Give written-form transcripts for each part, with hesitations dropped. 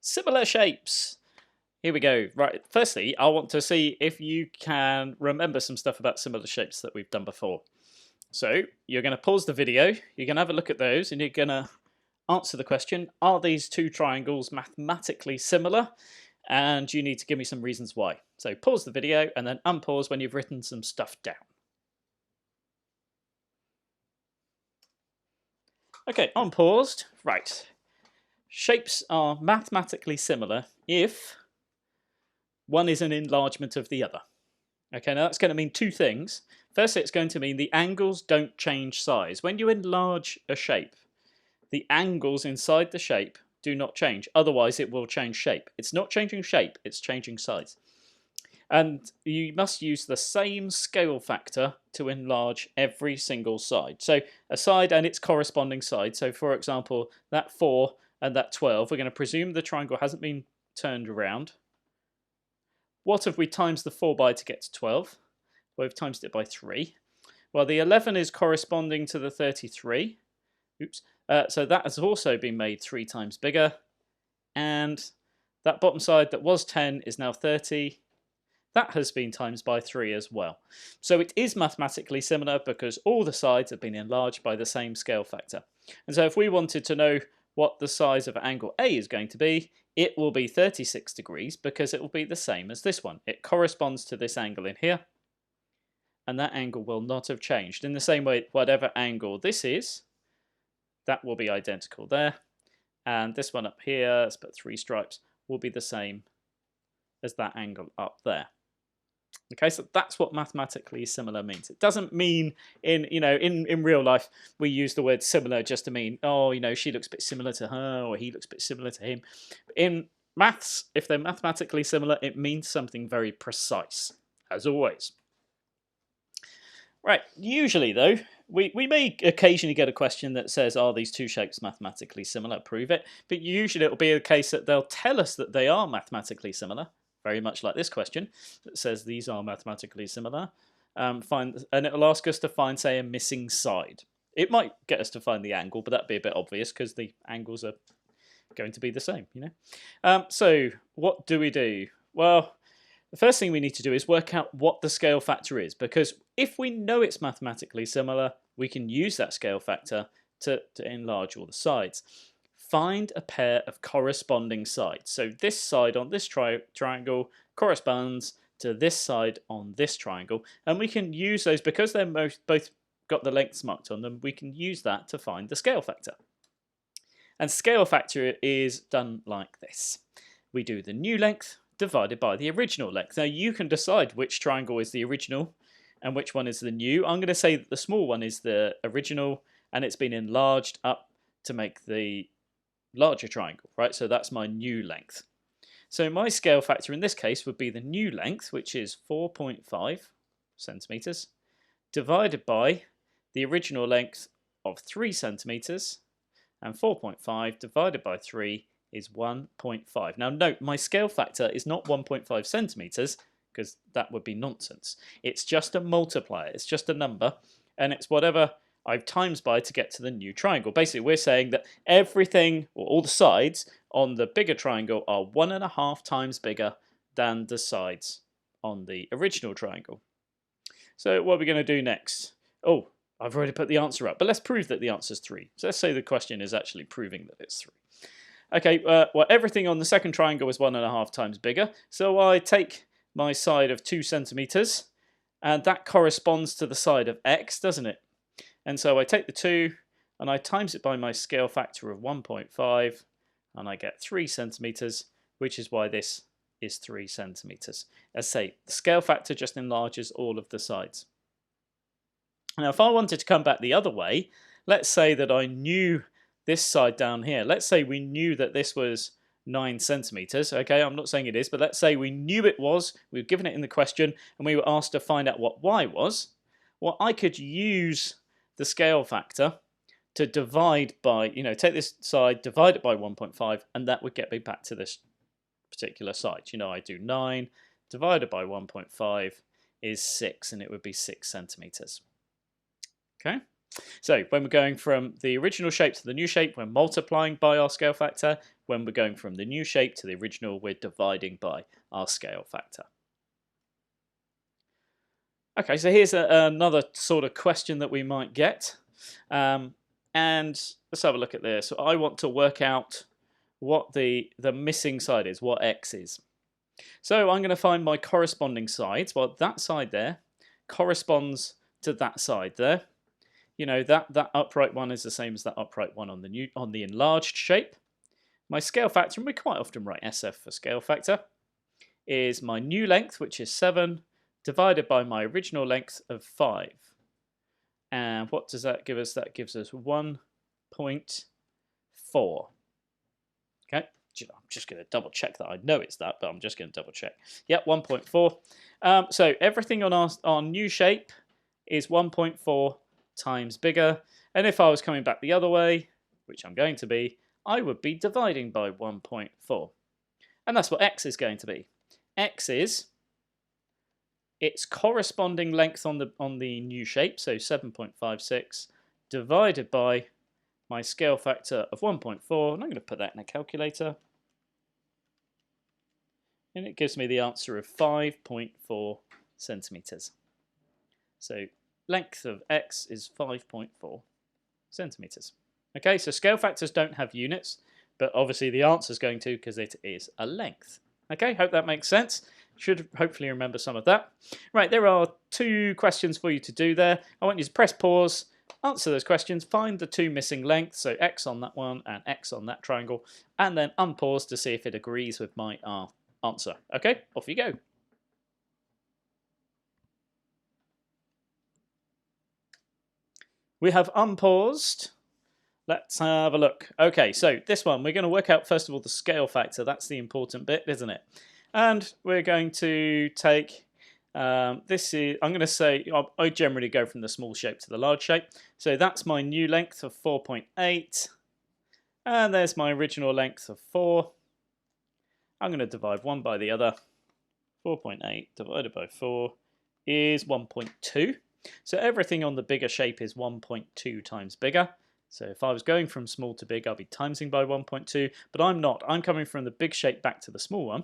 Similar shapes. Here we go. Right, firstly, I want to see if you can remember some stuff about similar shapes that we've done before. So you're going to pause the video, you're going to have a look at those, and you're going to answer the question, are these two triangles mathematically similar? And you need to give me some reasons why. So pause the video and then unpause when you've written some stuff down. Okay, unpaused. Right. Shapes are mathematically similar if one is an enlargement of the other. Okay, now that's going to mean two things. Firstly, it's going to mean the angles don't change size. When you enlarge a shape, the angles inside the shape do not change. Otherwise, it will change shape. It's not changing shape, it's changing size. And you must use the same scale factor to enlarge every single side. So a side and its corresponding side. So for example, that 4 and that 12, we're going to presume the triangle hasn't been turned around. What have we times the 4 by to get to 12? Well, we've times it by 3. Well, the 11 is corresponding to the 33. Oops. So that has also been made 3 times bigger. And that bottom side that was 10 is now 30. That has been times by 3 as well. So it is mathematically similar because all the sides have been enlarged by the same scale factor. And so if we wanted to know what the size of angle A is going to be, it will be 36 degrees because it will be the same as this one. It corresponds to this angle in here, and that angle will not have changed. In the same way, whatever angle this is, that will be identical there. And this one up here, let's put 3 stripes, will be the same as that angle up there. Okay, so that's what mathematically similar means. It doesn't mean in real life we use the word similar just to mean, oh, she looks a bit similar to her or he looks a bit similar to him. In maths, if they're mathematically similar, it means something very precise, as always. Right, usually though, we may occasionally get a question that says, are these two shapes mathematically similar? Prove it. But usually it'll be a case that they'll tell us that they are mathematically similar, very much like this question that says these are mathematically similar. And it'll ask us to find, say, a missing side. It might get us to find the angle, but that'd be a bit obvious because the angles are going to be the same, So what do we do? Well, the first thing we need to do is work out what the scale factor is, because if we know it's mathematically similar, we can use that scale factor to enlarge all the sides. Find a pair of corresponding sides. So this side on this triangle corresponds to this side on this triangle, and we can use those because they're both got the lengths marked on them. We can use that to find the scale factor. And scale factor is done like this. We do the new length divided by the original length. Now you can decide which triangle is the original and which one is the new. I'm going to say that the small one is the original and it's been enlarged up to make the larger triangle, right? So that's my new length. So my scale factor in this case would be the new length, which is 4.5 centimeters, divided by the original length of 3 centimeters, and 4.5 divided by 3 is 1.5. Now note, my scale factor is not 1.5 centimeters because that would be nonsense. It's just a multiplier, it's just a number, and it's whatever I've times by to get to the new triangle. Basically, we're saying that everything, or all the sides on the bigger triangle are 1.5 times bigger than the sides on the original triangle. So what are we going to do next? Oh, I've already put the answer up, but let's prove that the answer is 3. So let's say the question is actually proving that it's 3. Okay, well, everything on the second triangle is 1.5 times bigger, so I take my side of 2 centimeters, and that corresponds to the side of x, doesn't it? And so I take the 2 and I times it by my scale factor of 1.5 and I get 3 centimeters, which is why this is 3 centimeters. As I say, the scale factor just enlarges all of the sides. Now if I wanted to come back the other way, let's say that I knew this side down here. Let's say we knew that this was 9 centimeters. Okay, I'm not saying it is, but let's say we knew it was. We were given it in the question and we were asked to find out what y was. Well, I could use the scale factor to divide by, take this side, divide it by 1.5, and that would get me back to this particular side. I do 9 divided by 1.5 is 6, and it would be 6 centimeters. Okay, So when we're going from the original shape to the new shape, we're multiplying by our scale factor. When we're going from the new shape to the original, we're dividing by our scale factor. Okay, so here's another sort of question that we might get. And let's have a look at this. So I want to work out what the missing side is, what x is. So I'm going to find my corresponding sides. Well, that side there corresponds to that side there. You know, that upright one is the same as that upright one on the enlarged shape. My scale factor, and we quite often write SF for scale factor, is my new length, which is 7, divided by my original length of 5. And what does that give us? That gives us 1.4. Okay, I'm just going to double check that. I know it's that, but I'm just going to double check. Yep, 1.4. So everything on our new shape is 1.4 times bigger. And if I was coming back the other way, which I'm going to be, I would be dividing by 1.4. And that's what x is going to be. X is its corresponding length on the new shape, so 7.56, divided by my scale factor of 1.4, and I'm going to put that in a calculator. And it gives me the answer of 5.4 centimeters. So length of x is 5.4 centimeters. Okay, so scale factors don't have units, but obviously the answer is going to, because it is a length. Okay, hope that makes sense. Should hopefully remember some of that. Right, there are 2 questions for you to do there. I want you to press pause, answer those questions, find the 2 missing lengths, so x on that one and x on that triangle, and then unpause to see if it agrees with my answer. Okay, off you go. We have unpaused. Let's have a look. Okay, so this one, we're going to work out first of all the scale factor. That's the important bit, isn't it? And we're going to take this is, I'm going to say, I generally go from the small shape to the large shape. So that's my new length of 4.8. And there's my original length of 4. I'm going to divide one by the other. 4.8 divided by 4 is 1.2. So everything on the bigger shape is 1.2 times bigger. So if I was going from small to big, I'd be timesing by 1.2. But I'm not. I'm coming from the big shape back to the small one.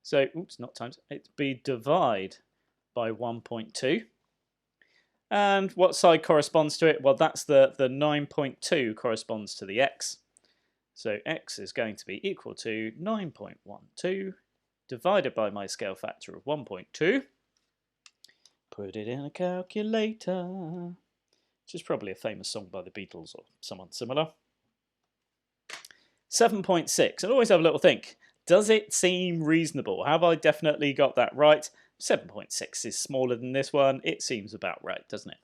So, oops, not times. It'd be divide by 1.2. And what side corresponds to it? Well, that's the 9.2 corresponds to the x. So x is going to be equal to 9.12 divided by my scale factor of 1.2. Put it in a calculator, which is probably a famous song by the Beatles or someone similar. 7.6. And always have a little think. Does it seem reasonable? Have I definitely got that right? 7.6 is smaller than this one. It seems about right, doesn't it?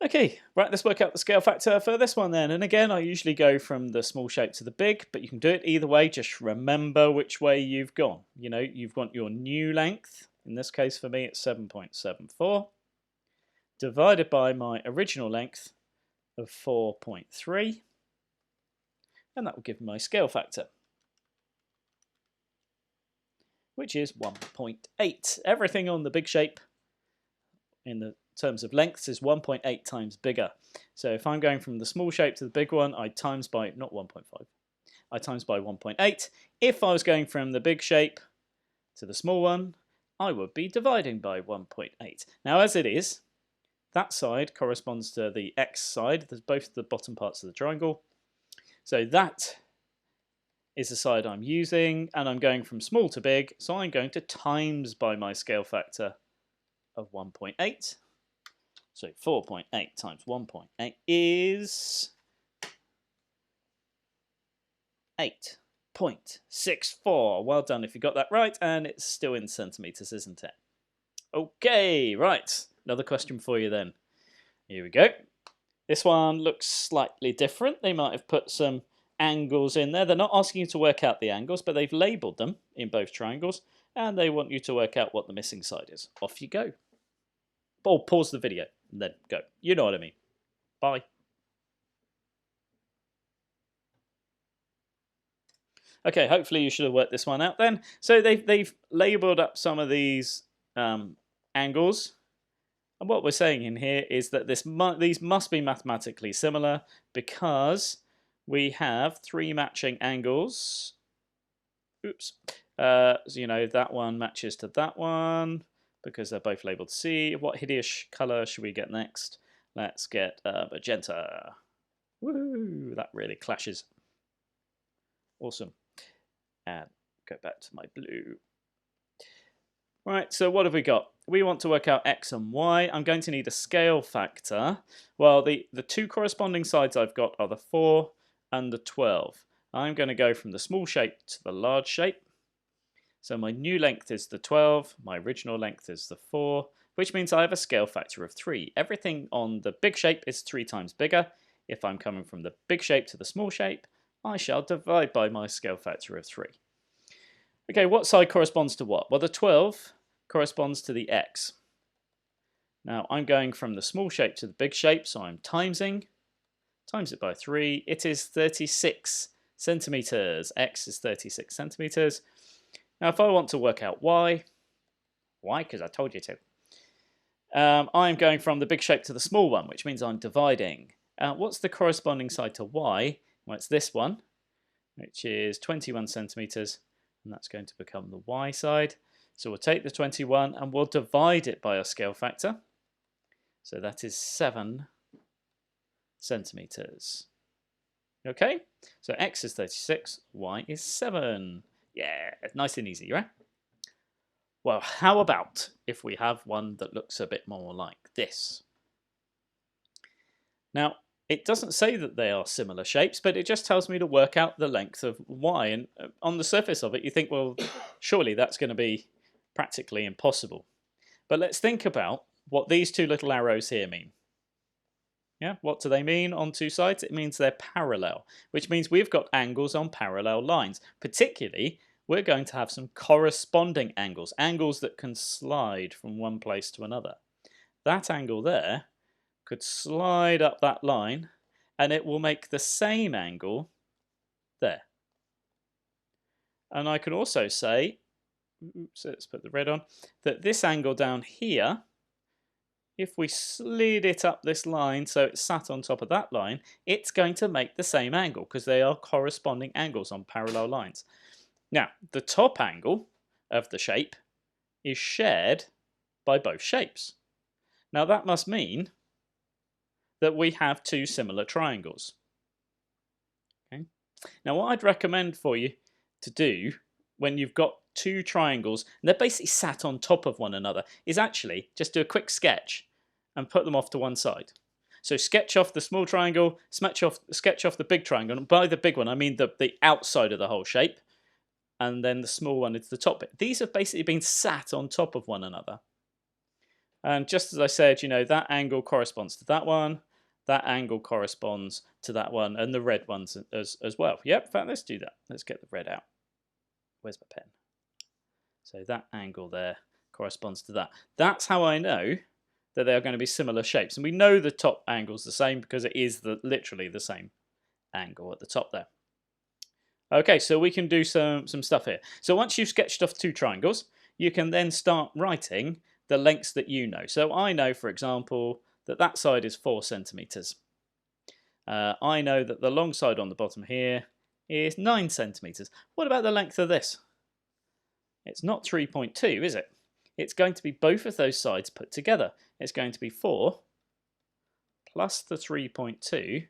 Okay, right, let's work out the scale factor for this one then. And again, I usually go from the small shape to the big, but you can do it either way. Just remember which way you've gone. You know, you've got your new length. In this case, for me, it's 7.74 divided by my original length of 4.3. And that will give me my scale factor, which is 1.8. Everything on the big shape in the terms of lengths is 1.8 times bigger. So if I'm going from the small shape to the big one, I times by, not 1.5, I times by 1.8. If I was going from the big shape to the small one, I would be dividing by 1.8. Now as it is, that side corresponds to the x side, there's both the bottom parts of the triangle. So that is the side I'm using, and I'm going from small to big, so I'm going to times by my scale factor of 1.8. So 4.8 times 1.8 is 8.64. Well done if you got that right, and it's still in centimeters, isn't it? Okay, right. Another question for you then. Here we go. This one looks slightly different. They might have put some angles in there. They're not asking you to work out the angles, but they've labelled them in both triangles, and they want you to work out what the missing side is. Off you go. Or pause the video and then go. You know what I mean. Bye. Okay, hopefully you should have worked this one out then. So they've labelled up some of these angles. And what we're saying in here is that these must be mathematically similar because we have three matching angles. Oops. So, you know, that one matches to that one because they're both labeled C. What hideous color should we get next? Let's get magenta. Woohoo! That really clashes. Awesome. And go back to my blue. Right, so what have we got? We want to work out x and y. I'm going to need a scale factor. Well, the two corresponding sides I've got are the 4 and the 12. I'm going to go from the small shape to the large shape. So my new length is the 12, my original length is the 4, which means I have a scale factor of 3. Everything on the big shape is 3 times bigger. If I'm coming from the big shape to the small shape, I shall divide by my scale factor of 3. Okay, what side corresponds to what? Well, the 12 corresponds to the x. Now, I'm going from the small shape to the big shape, so I'm times it by 3. It is 36 centimeters. X is 36 centimeters. Now, if I want to work out y, because I told you to, I'm going from the big shape to the small one, which means I'm dividing. What's the corresponding side to y? Well, it's this one, which is 21 centimeters, and that's going to become the y side. So we'll take the 21 and we'll divide it by our scale factor. So that is 7 centimeters. Okay, so x is 36, y is 7. Yeah, nice and easy, right? Well, how about if we have one that looks a bit more like this? Now, it doesn't say that they are similar shapes, but it just tells me to work out the length of y. And on the surface of it, you think, well, surely that's going to be practically impossible. But let's think about what these two little arrows here mean. Yeah, what do they mean on two sides? It means they're parallel, which means we've got angles on parallel lines. Particularly, we're going to have some corresponding angles, angles that can slide from one place to another. That angle there could slide up that line, and it will make the same angle there. And I can also say, oops, let's put the red on, that this angle down here, if we slid it up this line so it sat on top of that line, it's going to make the same angle because they are corresponding angles on parallel lines. Now, the top angle of the shape is shared by both shapes. Now, that must mean that we have two similar triangles. Okay. Now, what I'd recommend for you to do when you've got two triangles and they're basically sat on top of one another is actually just do a quick sketch and put them off to one side. So sketch off the small triangle, sketch off the big triangle, and by the big one I mean the outside of the whole shape, and then the small one is the top bit. These have basically been sat on top of one another. And just as I said, you know, that angle corresponds to that one, that angle corresponds to that one, and the red ones as well. Yep, in fact, let's do that. Let's get the red out. Where's my pen? So that angle there corresponds to that. That's how I know that they are going to be similar shapes. And we know the top angle is the same because it is literally the same angle at the top there. Okay, so we can do some stuff here. So once you've sketched off two triangles, you can then start writing the lengths that you know. So I know, for example, that side is 4 centimeters. I know that the long side on the bottom here is 9 centimeters. What about the length of this? It's not 3.2, is it? It's going to be both of those sides put together. It's going to be 4 plus the 3.2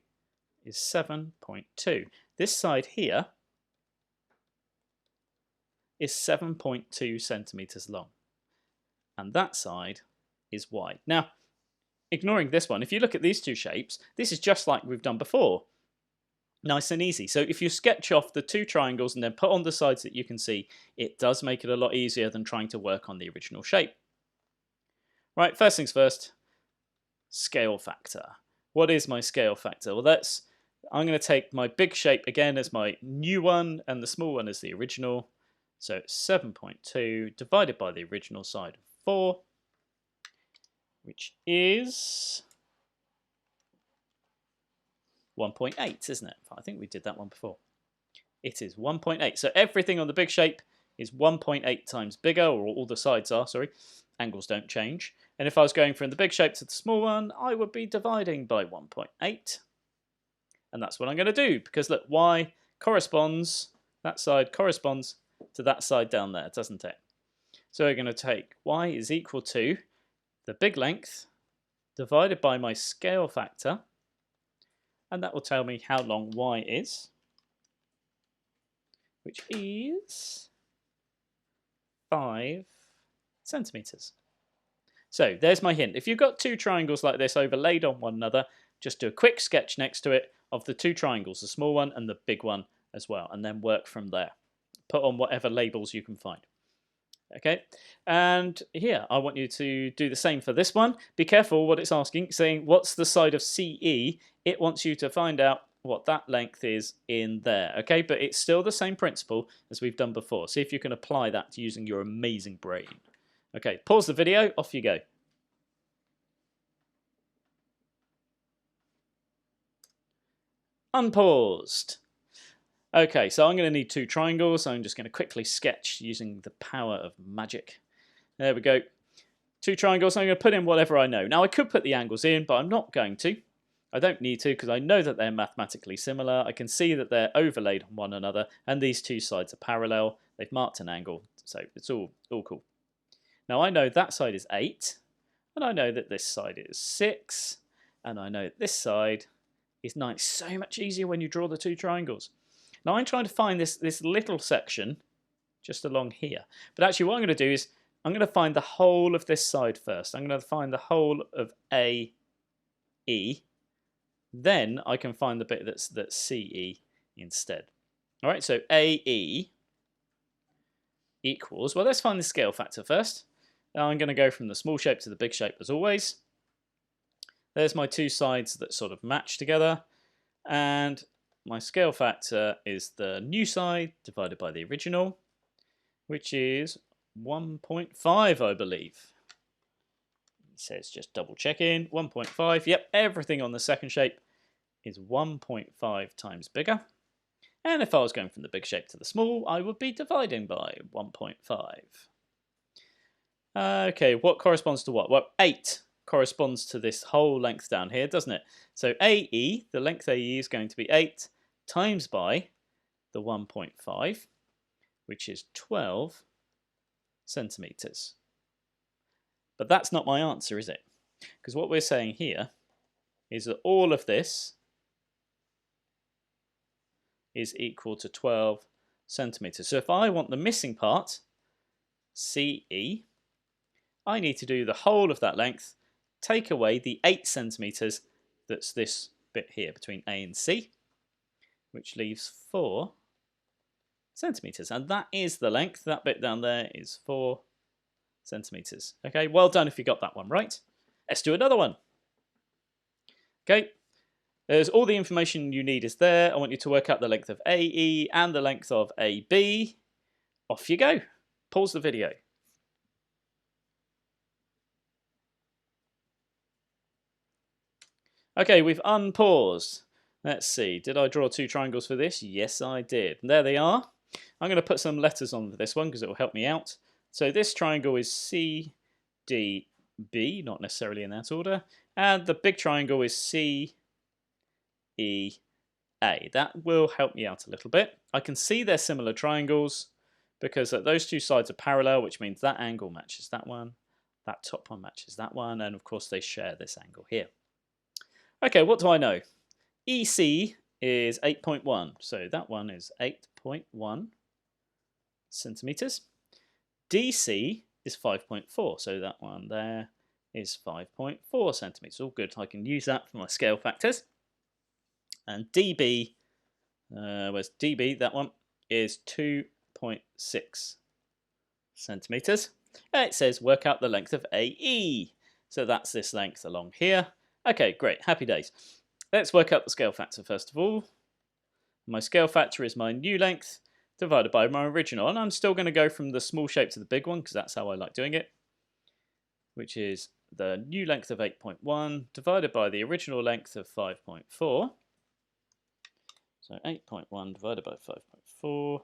is 7.2. This side here is 7.2 centimeters long. And that side is wide. Now, ignoring this one, if you look at these two shapes, this is just like we've done before. Nice and easy. So if you sketch off the two triangles and then put on the sides that you can see, it does make it a lot easier than trying to work on the original shape. Right, first things first, scale factor. What is my scale factor? Well, I'm going to take my big shape again as my new one and the small one as the original. So 7.2 divided by the original side of 4, which is 1.8, isn't it? I think we did that one before. It is 1.8. So everything on the big shape is 1.8 times bigger, or all the sides are, sorry. angles don't change. And if I was going from the big shape to the small one, I would be dividing by 1.8. And that's what I'm going to do, because look, y corresponds, that side corresponds to that side down there, doesn't it? So we're going to take y is equal to the big length divided by my scale factor, and that will tell me how long y is, which is 5 centimeters. So there's my hint. If you've got two triangles like this overlaid on one another, just do a quick sketch next to it of the two triangles, the small one and the big one as well, and then work from there. Put on whatever labels you can find. Okay, and here I want you to do the same for this one. Be careful what it's asking, saying what's the side of CE. It wants you to find out what that length is in there. Okay, but it's still the same principle as we've done before. See if you can apply that using your amazing brain. Okay, pause the video, off you go. Unpaused. Okay, so I'm going to need two triangles. So I'm just going to quickly sketch using the power of magic. There we go. Two triangles. I'm going to put in whatever I know. Now, I could put the angles in, but I'm not going to. I don't need to because I know that they're mathematically similar. I can see that they're overlaid on one another, and these two sides are parallel. They've marked an angle, so it's all cool. Now, I know that side is 8, and I know that this side is 6, and I know that this side is 9. It's so much easier when you draw the two triangles. Now I'm trying to find this little section just along here. But actually what I'm going to do is I'm going to find the whole of this side first. I'm going to find the whole of AE. Then I can find the bit that's CE instead. All right, so AE equals, well, let's find the scale factor first. Now I'm going to go from the small shape to the big shape as always. There's my two sides that sort of match together. And my scale factor is the new side divided by the original, which is 1.5, I believe. It says just double checking, 1.5. Yep, everything on the second shape is 1.5 times bigger. And if I was going from the big shape to the small, I would be dividing by 1.5. Okay, what corresponds to what? Well, 8 corresponds to this whole length down here, doesn't it? So AE, the length AE is going to be 8 times by the 1.5, which is 12 centimeters. But that's not my answer, is it? Because what we're saying here is that all of this is equal to 12 centimeters. So if I want the missing part, CE, I need to do the whole of that length, take away the 8 centimeters that's this bit here between A and C, which leaves 4 centimeters. And that is the length. That bit down there is 4 centimeters. Okay, well done if you got that one right. Let's do another one. Okay, there's all the information you need is there. I want you to work out the length of AE and the length of AB. Off you go. Pause the video. Okay, we've unpaused. Let's see, did I draw two triangles for this? Yes, I did. And there they are. I'm going to put some letters on this one because it will help me out. So this triangle is CDB, not necessarily in that order. And the big triangle is CEA. That will help me out a little bit. I can see they're similar triangles because those two sides are parallel, which means that angle matches that one. That top one matches that one. And of course, they share this angle here. Okay, what do I know? EC is 8.1, so that one is 8.1 centimeters. DC is 5.4, so that one there is 5.4 centimeters. All good, I can use that for my scale factors. And DB, where's DB? That one is 2.6 centimeters. And it says work out the length of AE, so that's this length along here. Okay, great, happy days. Let's work out the scale factor first of all. My scale factor is my new length divided by my original. And I'm still going to go from the small shape to the big one because that's how I like doing it. Which is the new length of 8.1 divided by the original length of 5.4. So 8.1 divided by 5.4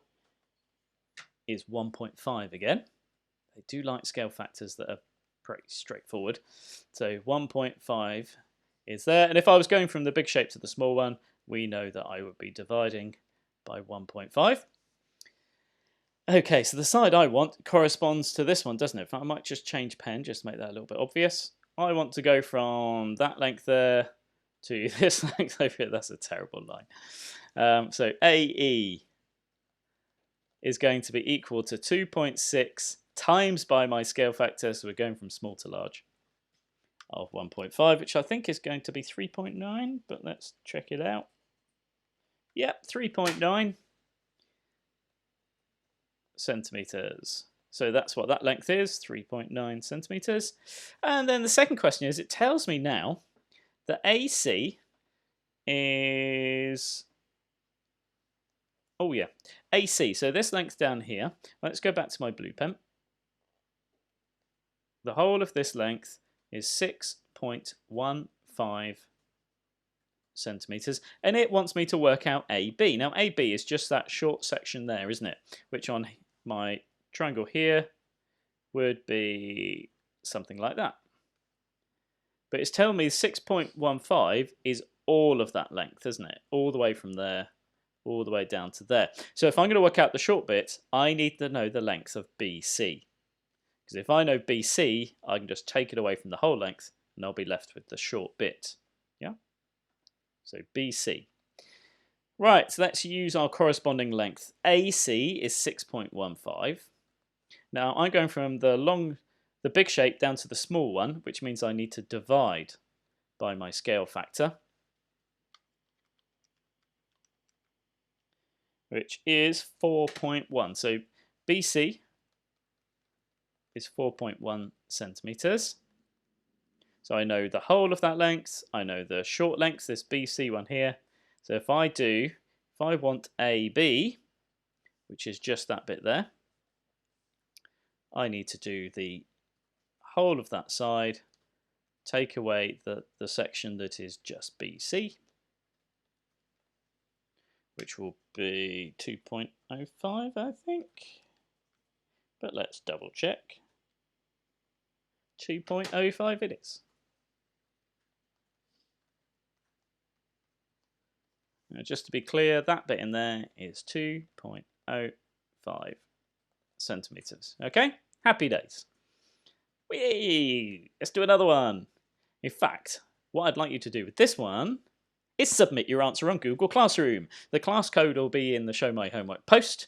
is 1.5 again. They do like scale factors that are pretty straightforward. So 1.5 is there. And if I was going from the big shape to the small one, we know that I would be dividing by 1.5. Okay, so the side I want corresponds to this one, doesn't it? I might just change pen, just to make that a little bit obvious. I want to go from that length there to this length over here. That's a terrible line. So AE is going to be equal to 2.6 times by my scale factor, so we're going from small to large, of 1.5, which I think is going to be 3.9, but let's check it out. Yep, 3.9 centimeters. So that's what that length is, 3.9 centimeters. And then the second question is, it tells me now that AC is, oh yeah, AC. So this length down here, let's go back to my blue pen. The whole of this length is 6.15 centimeters, and it wants me to work out AB. Now AB is just that short section there, isn't it? Which on my triangle here would be something like that. But it's telling me 6.15 is all of that length, isn't it? All the way from there, all the way down to there. So if I'm going to work out the short bit, I need to know the length of BC. Because if I know BC, I can just take it away from the whole length, and I'll be left with the short bit. Yeah? So BC. Right, so let's use our corresponding length. AC is 6.15. Now I'm going from the big shape down to the small one, which means I need to divide by my scale factor, which is 4.1. So BC is 4.1 centimeters. So I know the whole of that length, I know the short length, this BC one here. So if I want AB, which is just that bit there, I need to do the whole of that side, take away the section that is just BC, which will be 2.05, I think. But let's double check. 2.05 it is. Now, just to be clear, that bit in there is 2.05 centimeters. Okay? Happy days. Whee! Let's do another one. In fact, what I'd like you to do with this one is submit your answer on Google Classroom. The class code will be in the Show My Homework post.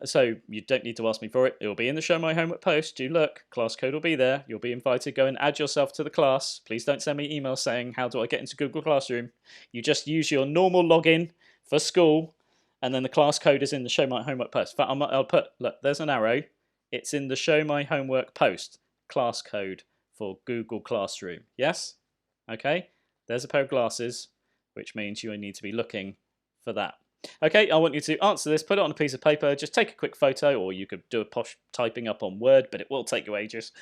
So you don't need to ask me for it. It will be in the Show My Homework post. Do look. Class code will be there. You'll be invited. Go and add yourself to the class. Please don't send me emails saying, how do I get into Google Classroom? You just use your normal login for school, and then the class code is in the Show My Homework post. In fact, I'll put, look, there's an arrow. It's in the Show My Homework post. Class code for Google Classroom. Yes? Okay. There's a pair of glasses, which means you need to be looking for that. Okay, I want you to answer this, put it on a piece of paper, just take a quick photo, or you could do a posh typing up on Word, but it will take you ages,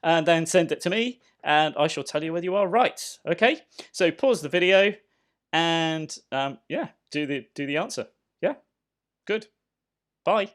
and then send it to me, and I shall tell you whether you are right. Okay, so pause the video, and yeah, do the answer. Yeah, good. Bye.